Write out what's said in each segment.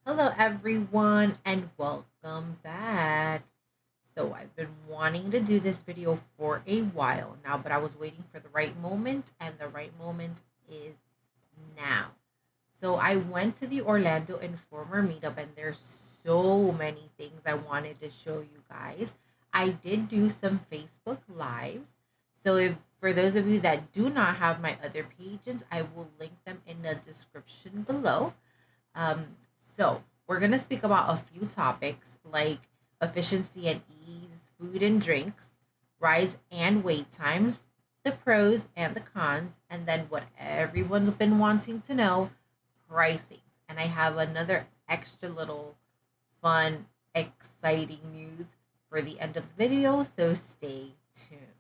Hello, everyone, and welcome back. So, I've been wanting to do this video for a while now, but I was waiting for the right moment, and the right moment is now. So, I went to the Orlando Informer meetup, and there's so many things I wanted to show you guys. I did do some Facebook Lives. So, if for those of you that do not have my other pages, I will link them in the description below. Um, so we're gonna speak about a few topics like efficiency and ease, food and drinks, rise and wait times, the pros and the cons, and then what everyone's been wanting to know, pricing. And I have another extra little fun, exciting news for the end of the video, so stay tuned.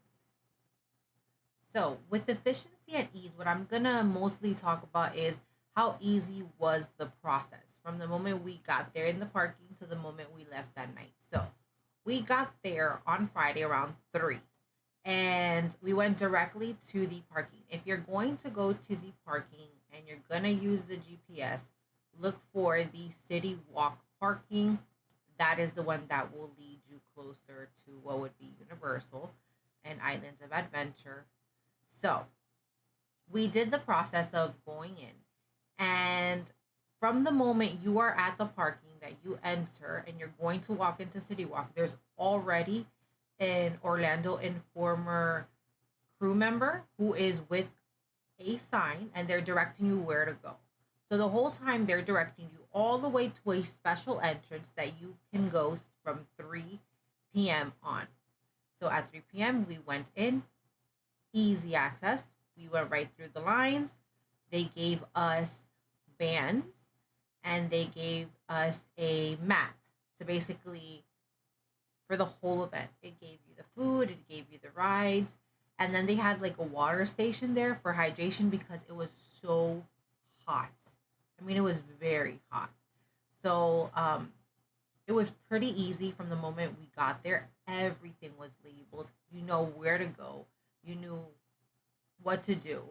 So, with efficiency and ease, what I'm gonna mostly talk about is how easy was the process from the moment we got there in the parking to the moment we left that night. So, we got there on Friday around 3 and we went directly to the parking. If you're going to go to the parking and you're gonna use the GPS, look for the City Walk parking. That is the one that will lead you closer to what would be Universal and Islands of Adventure. So we did the process of going in, and from the moment you are at the parking that you enter and you're going to walk into City Walk, there's already an Orlando Informer crew member who is with a sign and they're directing you where to go. So the whole time they're directing you all the way to a special entrance that you can go from 3 p.m. on. So at 3 p.m., we went in, easy access. We went right through the lines. They gave us bands and they gave us a map to basically for the whole event. It gave you the food, it gave you the rides, and then they had like a water station there for hydration because it was so hot. I mean, it was very hot. So, it was pretty easy from the moment we got there. Everything was labeled. You know where to go. You knew what to do.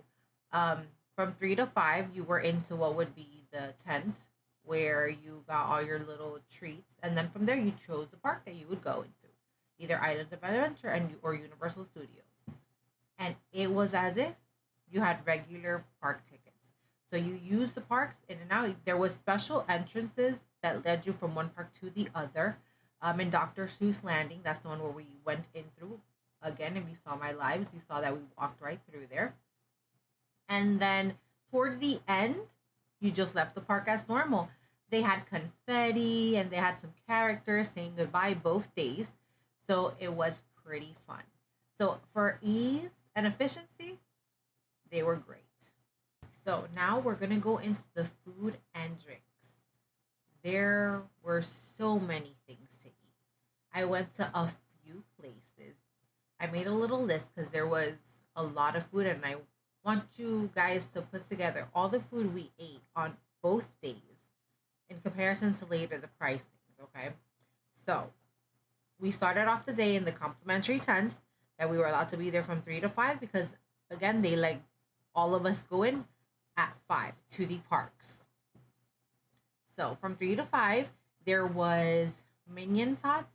Um, from 3 to 5, you were into what would be the tent where you got all your little treats, and then from there you chose the park that you would go into, either Islands of Adventure or Universal Studios. And it was as if you had regular park tickets. So you used the parks in and out. There was special entrances that led you from one park to the other. In Dr. Seuss Landing, that's the one where we went in through. Again, if you saw my lives, you saw that we walked right through there. And then toward the end, you just left the park as normal. They had confetti and they had some characters saying goodbye both days. So it was pretty fun. So for ease and efficiency, they were great. So now we're going to go into the food and drinks. There were so many things to eat. I went to a few places. I made a little list because there was a lot of food, and I want you guys to put together all the food we ate on both days in comparison to later the pricings. Okay, so we started off the day in the complimentary tents that we were allowed to be there from 3 to 5 because again they like all of us go in at 5 to the parks. So from 3 to 5, there was minion tots,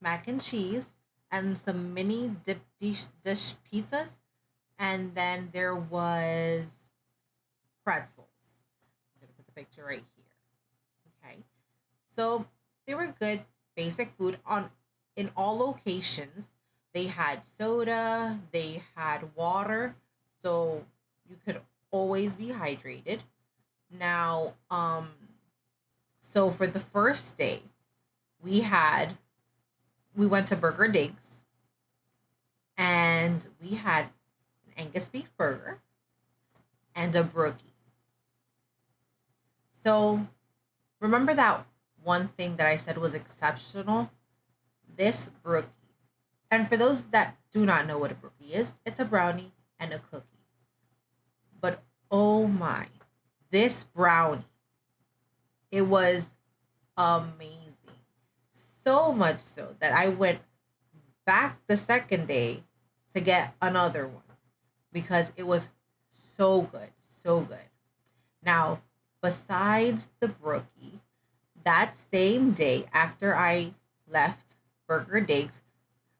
mac and cheese, and some mini dish pizzas, and then there was pretzels. I'm gonna put the picture right here. Okay, so they were good, basic food on in all locations. They had soda, they had water, so you could always be hydrated. Now, so for the first day, we had we went to Burger Digs and we had an Angus beef burger and a brookie. So remember that one thing that I said was exceptional? This brookie. And for those that do not know what a brookie is, it's a brownie and a cookie. But oh my, this brownie, it was amazing. So much so that I went back the second day to get another one because it was so good, so good. Now, besides the brookie, That same day after I left Burger Digs,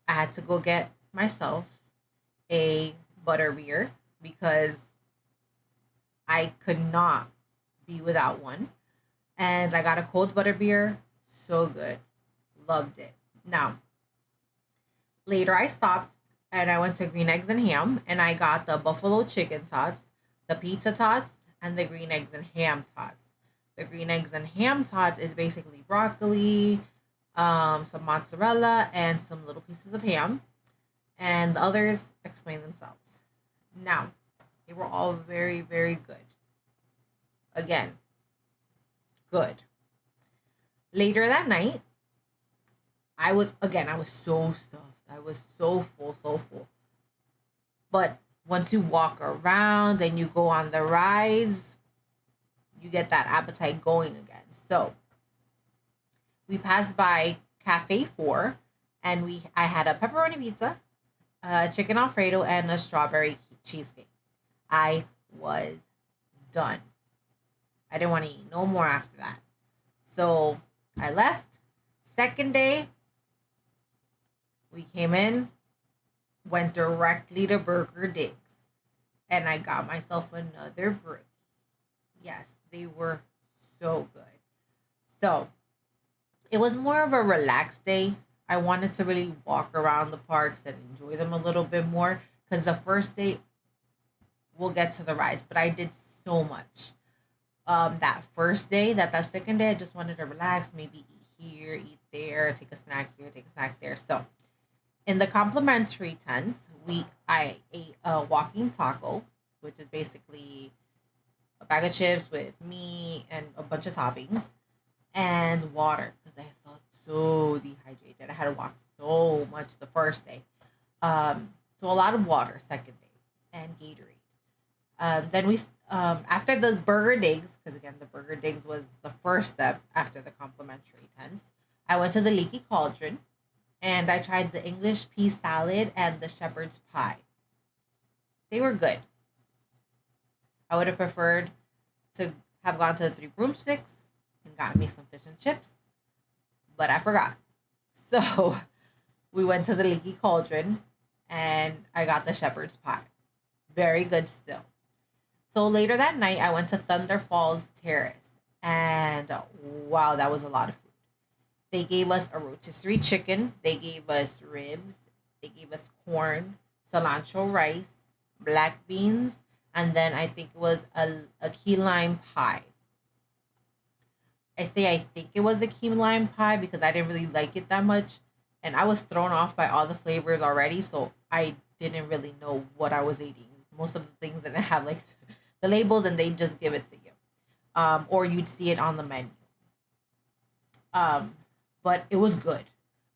I had to go get myself a butterbeer because I could not be without one. And I got a cold butterbeer. So good. Loved it. Now, later I stopped and I went to Green Eggs and Ham and I got the buffalo chicken tots, the pizza tots, and the green eggs and ham tots. The green eggs and ham tots is basically broccoli, some mozzarella, and some little pieces of ham. And the others explain themselves. Now, they were all very, very good. Again, good. Later that night, I was so stuffed. I was so full, so full. But once you walk around and you go on the rides, you get that appetite going again. So we passed by Cafe 4 and I had a pepperoni pizza, a chicken alfredo, and a strawberry cheesecake. I was done. I didn't want to eat no more after that. So I left. Second day, we came in, went directly to Burger Digs, and I got myself another brick. Yes, they were so good. So it was more of a relaxed day. I wanted to really walk around the parks and enjoy them a little bit more because the first day we'll get to the rides, but I did so much. That first day, that second day, I just wanted to relax, maybe eat here, eat there, take a snack here, take a snack there. So in the complimentary tent, I ate a walking taco, which is basically a bag of chips with meat and a bunch of toppings, and water because I felt so dehydrated. I had to walk so much the first day. So a lot of water second day and Gatorade. Then after the Burger Digs, because again the Burger Digs was the first step after the complimentary tents. I went to the Leaky Cauldron, and I tried the English pea salad and the shepherd's pie. They were good. I would have preferred to have gone to the Three Broomsticks and gotten me some fish and chips, but I forgot. So we went to the Leaky Cauldron, and I got the shepherd's pie. Very good still. So later that night, I went to Thunder Falls Terrace, and wow, that was a lot of food. They gave us a rotisserie chicken, they gave us ribs, they gave us corn, cilantro rice, black beans, and then I think it was a key lime pie. I think it was the key lime pie because I didn't really like it that much, and I was thrown off by all the flavors already, so I didn't really know what I was eating. Most of the things didn't have like the labels, and they just give it to you, or you'd see it on the menu. Um, but it was good.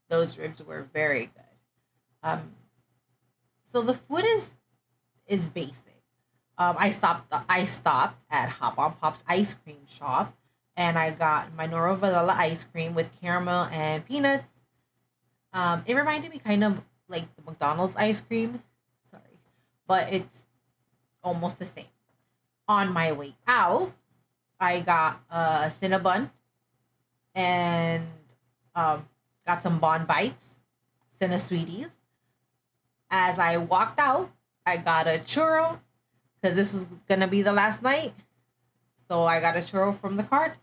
Those ribs were very good. Um, so the food is basic. I stopped at Hop on Pop's ice cream shop, and I got my Nora vanilla ice cream with caramel and peanuts. It reminded me kind of like the McDonald's ice cream. Sorry, but it's almost the same. On my way out, I got a Cinnabon and um, got some Bon Bites, Cinna Sweeties. As I walked out, I got a churro because this was gonna be the last night. So I got a churro from the cart,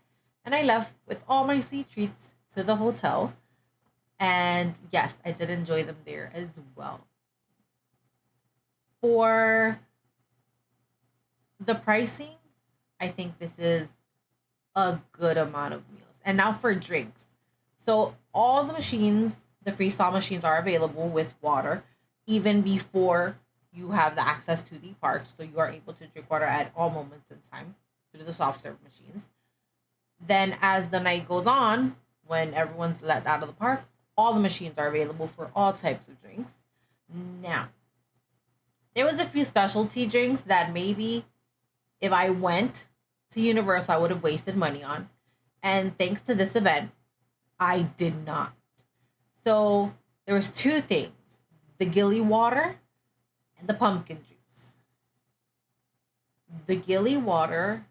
and I left with all my sweet treats to the hotel. And yes, I did enjoy them there as well. For the pricing, I think this is a good amount of meals. And now for drinks. So all the machines, the freestyle machines are available with water even before you have the access to the park. So you are able to drink water at all moments in time through the soft serve machines. Then as the night goes on, when everyone's let out of the park, all the machines are available for all types of drinks. Now, there was a few specialty drinks that maybe if I went to Universal, I would have wasted money on. And thanks to this event, I did not. So there was two things: the Gilly water and the pumpkin juice. The Gilly water,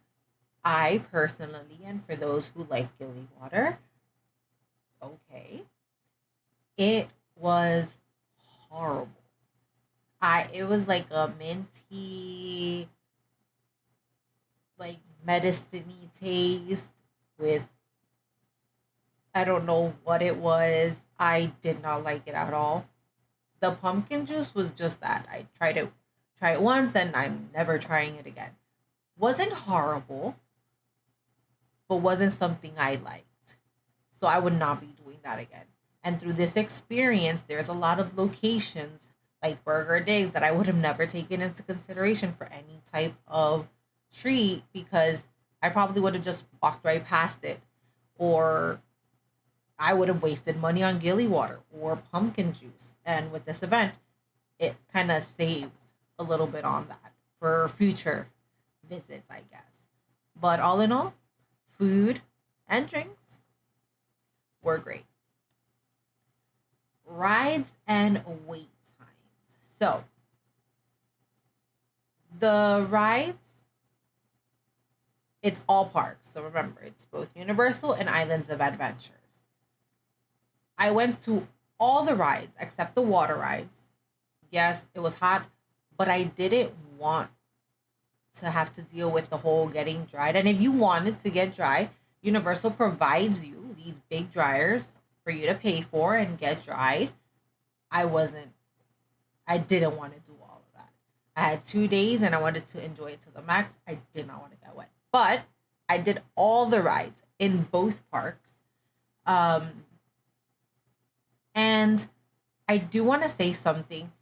I personally, and for those who like Gilly Water, okay, it was horrible. It was like a minty, like medicine-y taste with, I don't know what it was. I did not like it at all. The pumpkin juice was just that. I try it once and I'm never trying it again. Wasn't horrible, but wasn't something I liked. So I would not be doing that again. And through this experience, there's a lot of locations like Burger Days that I would have never taken into consideration for any type of treat because I probably would have just walked right past it. Or I would have wasted money on Gilly Water or pumpkin juice. And with this event, it kind of saved a little bit on that for future visits, I guess. But all in all, food and drinks were great. Rides and wait times. So the rides, it's all parks. So remember, it's both Universal and Islands of Adventures. I went to all the rides except the water rides. Yes, it was hot, but I didn't want to have to deal with the whole getting dried. And if you wanted to get dry, Universal provides you these big dryers for you to pay for and get dried. I wasn't, I didn't want to do all of that. I had 2 days and I wanted to enjoy it to the max. I did not want to get wet. But I did all the rides in both parks. Um, and I do want to say something.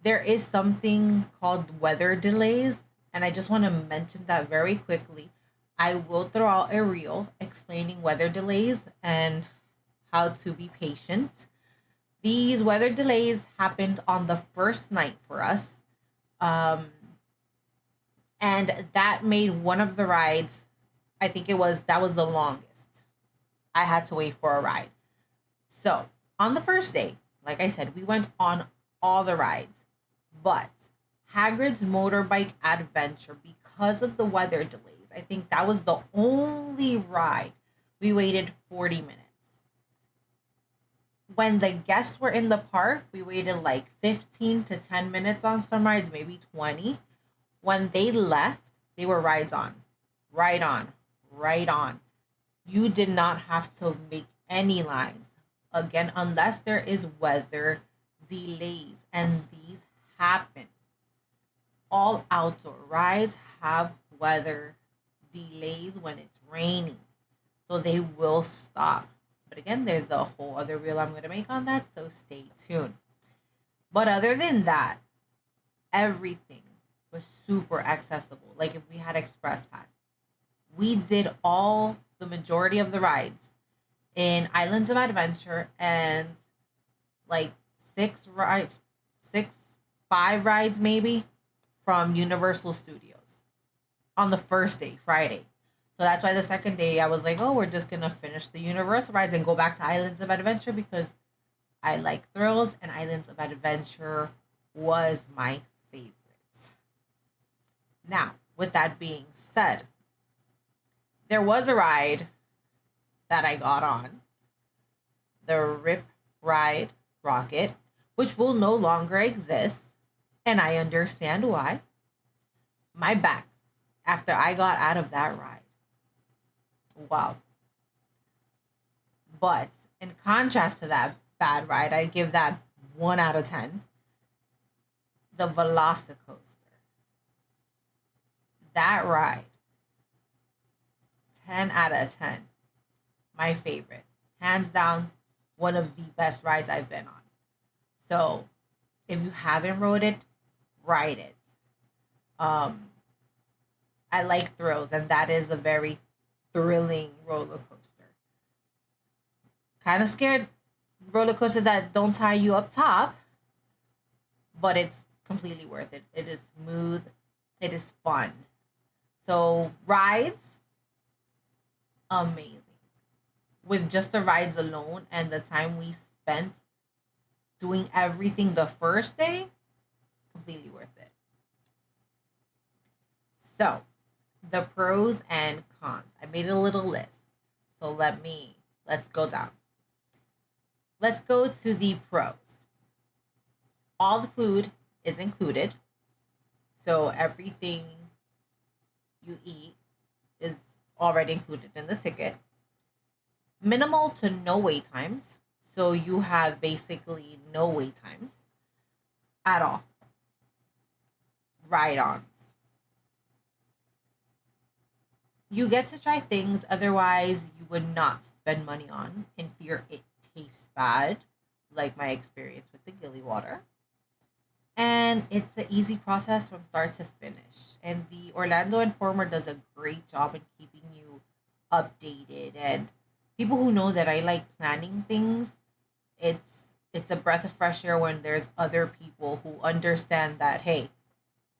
There is something called weather delays, and I just want to mention that very quickly. I will throw out a reel explaining weather delays and how to be patient. These weather delays happened on the first night for us, um, and that made one of the rides. I think it was that was the longest. I had to wait for a ride. So on the first day, like I said, we went on all the rides. But Hagrid's Motorbike Adventure, because of the weather delays, I think that was the only ride we waited 40 minutes. When the guests were in the park, we waited like 15 to 10 minutes on some rides, maybe 20. When they left, they were rides on, right on, right on. You did not have to make any lines. Again, unless there is weather delays, and these happen. All outdoor rides have weather delays when it's raining, so they will stop. But again, there's a whole other reel I'm going to make on that, so stay tuned. But other than that, everything was super accessible. Like if we had Express Pass, we did all the majority of the rides in Islands of Adventure and like six rides, six, five rides maybe from Universal Studios on the first day, Friday. So that's why the second day I was like, oh, we're just gonna finish the Universal rides and go back to Islands of Adventure because I like thrills and Islands of Adventure was my favorite. Now, with that being said, there was a ride that I got on, the Rip Ride Rocket, which will no longer exist, and I understand why. My back, after I got out of that ride, wow. But in contrast to that bad ride, I give that 1 out of 10. The Velocicoaster. That ride, 10 out of 10. My favorite. Hands down, one of the best rides I've been on. So if you haven't rode it, ride it. Um, I like thrills, and that is a very thrilling roller coaster. Kind of scared roller coaster that don't tie you up top, but it's completely worth it. It is smooth. It is fun. So rides, amazing. With just the rides alone and the time we spent doing everything the first day, completely worth it. So the pros and cons. I made a little list. So let's go down. Let's go to the pros. All the food is included. So everything you eat is already included in the ticket. Minimal to no wait times. So you have basically no wait times at all. Ride ons. You get to try things otherwise you would not spend money on in fear it tastes bad, like my experience with the Gilly water. And it's an easy process from start to finish. And the Orlando Informer does a great job in keeping you updated. And people who know that I like planning things, it's a breath of fresh air when there's other people who understand that hey,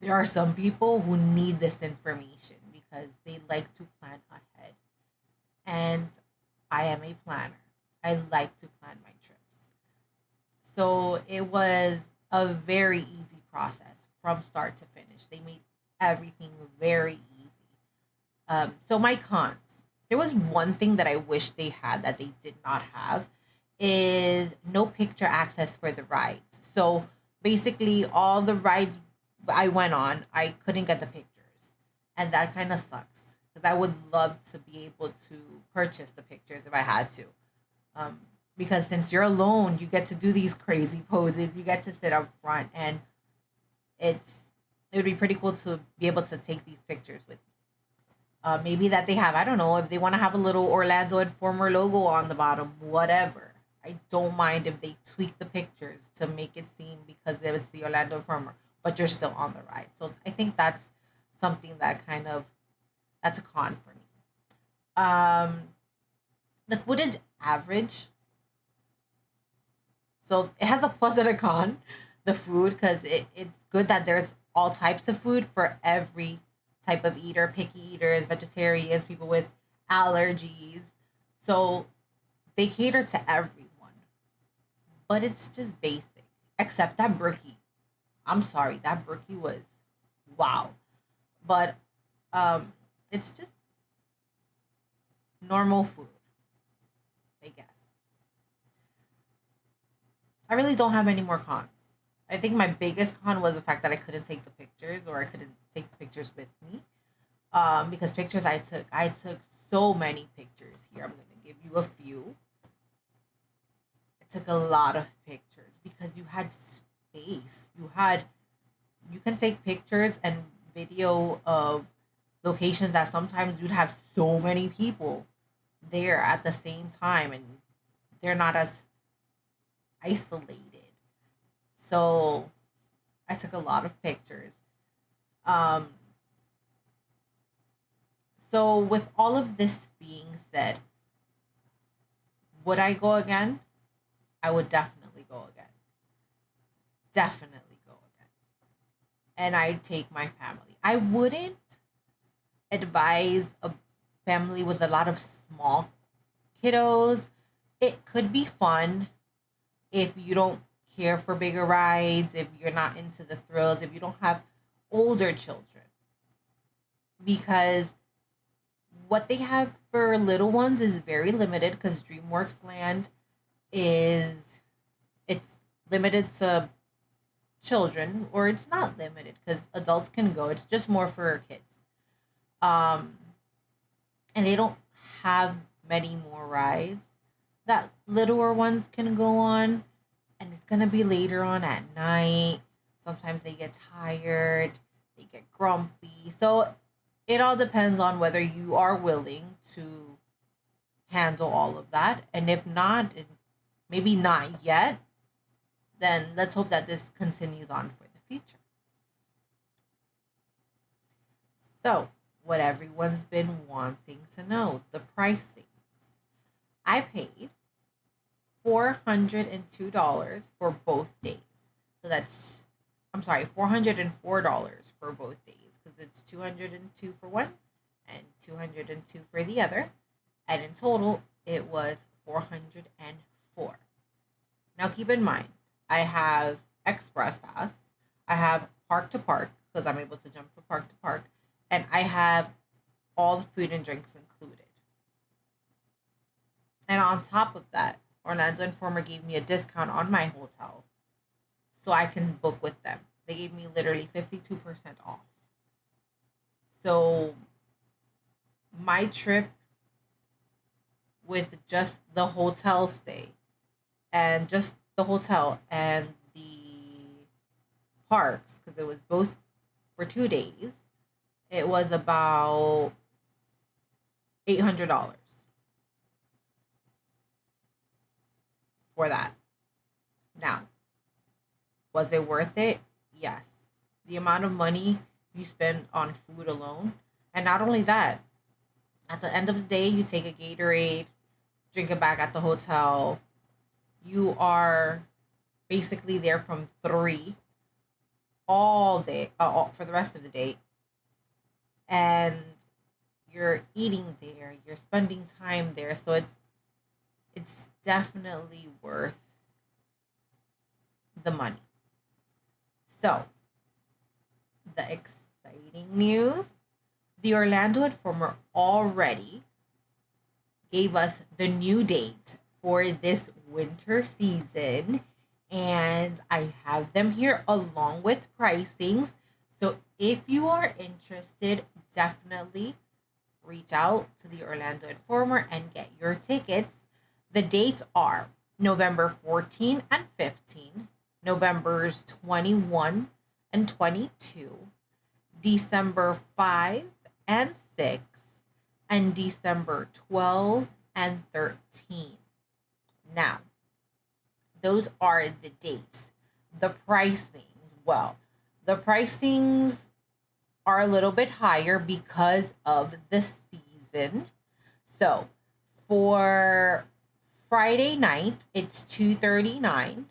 there are some people who need this information because they like to plan ahead. And I am a planner. I like to plan my trips. So it was a very easy process from start to finish. They made everything very easy. So my cons. There was one thing that I wish they had that they did not have is no picture access for the rides. So basically all the rides I went on, I couldn't get the pictures. And that kind of sucks because I would love to be able to purchase the pictures if I had to. Um, because since you're alone, you get to do these crazy poses. You get to sit up front, and it's it would be pretty cool to be able to take these pictures with. Maybe that they have. I don't know if they want to have a little Orlando Informer logo on the bottom. Whatever. I don't mind if they tweak the pictures to make it seem because it's the Orlando Informer, but you're still on the ride. So I think that's something that kind of that's a con for me. Um, the footage average. So it has a plus and a con, the food, because it's good that there's all types of food for every type of eater, picky eaters, vegetarians, people with allergies. So they cater to everyone, but it's just basic, except that brookie. I'm sorry, that brookie was wow. But um, it's just normal food, I guess. I really don't have any more cons. I think my biggest con was the fact that I couldn't take the pictures or I couldn't take the pictures with me. Because pictures I took so many pictures here. I'm gonna give you a few. I took a lot of pictures because you had space. You can take pictures and video of locations that sometimes you'd have so many people there at the same time and they're not as isolated. So I took a lot of pictures. Um, so with all of this being said, would I go again? I would definitely go again. Definitely go again. And I'd take my family. I wouldn't advise a family with a lot of small kiddos. It could be fun if you don't care for bigger rides, if you're not into the thrills, if you don't have older children. Because what they have for little ones is very limited because DreamWorks Land is it's limited to children or it's not limited because adults can go. It's just more for kids. Um and they don't have many more rides that littler ones can go on and it's gonna be later on at night. Sometimes they get tired, they get grumpy. So it all depends on whether you are willing to handle all of that. And if not, and maybe not yet, then let's hope that this continues on for the future. So, what everyone's been wanting to know the pricing. I paid $402 for both days. So that's, I'm sorry, $404 for both days because it's 202 for one and 202 for the other. And in total, it was 404. Now keep in mind, I have Express Pass, I have Park to Park because I'm able to jump from park to park, and I have all the food and drinks included. And on top of that, Orlando Informer gave me a discount on my hotel so I can book with them. They gave me literally 52% off. So my trip with just the hotel stay and just the hotel and the parks, because it was both for 2 days, it was about $800 for that. Now, was it worth it? Yes. The amount of money you spend on food alone, and not only that, at the end of the day, you take a Gatorade, drink it back at the hotel. You are basically there from 3 all day, for the rest of the day, and you're eating there. You're spending time there, so it's definitely worth the money. So, the exciting news, the Orlando Informer already gave us the new date for this winter season, and I have them here along with pricings. So, if you are interested, definitely reach out to the Orlando Informer and get your tickets. The dates are November 14 and 15, November's 21 and 22, December 5 and 6, and December 12 and 13. Now, those are the dates. The pricings, well, the pricings are a little bit higher because of the season. So, for Friday night, it's $239.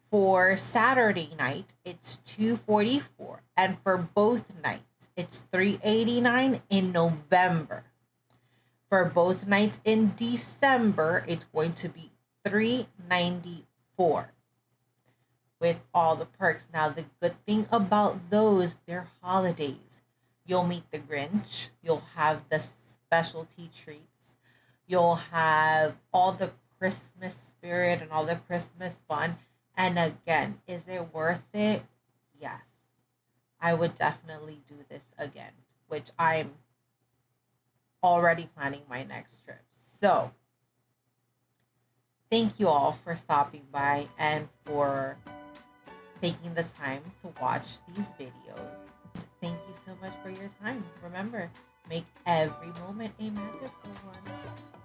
For Saturday night, it's $244. And for both nights, it's $389 in November. For both nights in December, it's going to be $394 with all the perks. Now, the good thing about those, they're holidays. You'll meet the Grinch. You'll have the specialty treats. You'll have all the Christmas spirit and all the Christmas fun. And again, is it worth it? Yes. I would definitely do this again, which I'm already planning my next trip. So, thank you all for stopping by and for taking the time to watch these videos. Thank you so much for your time. Remember, make every moment a magical one.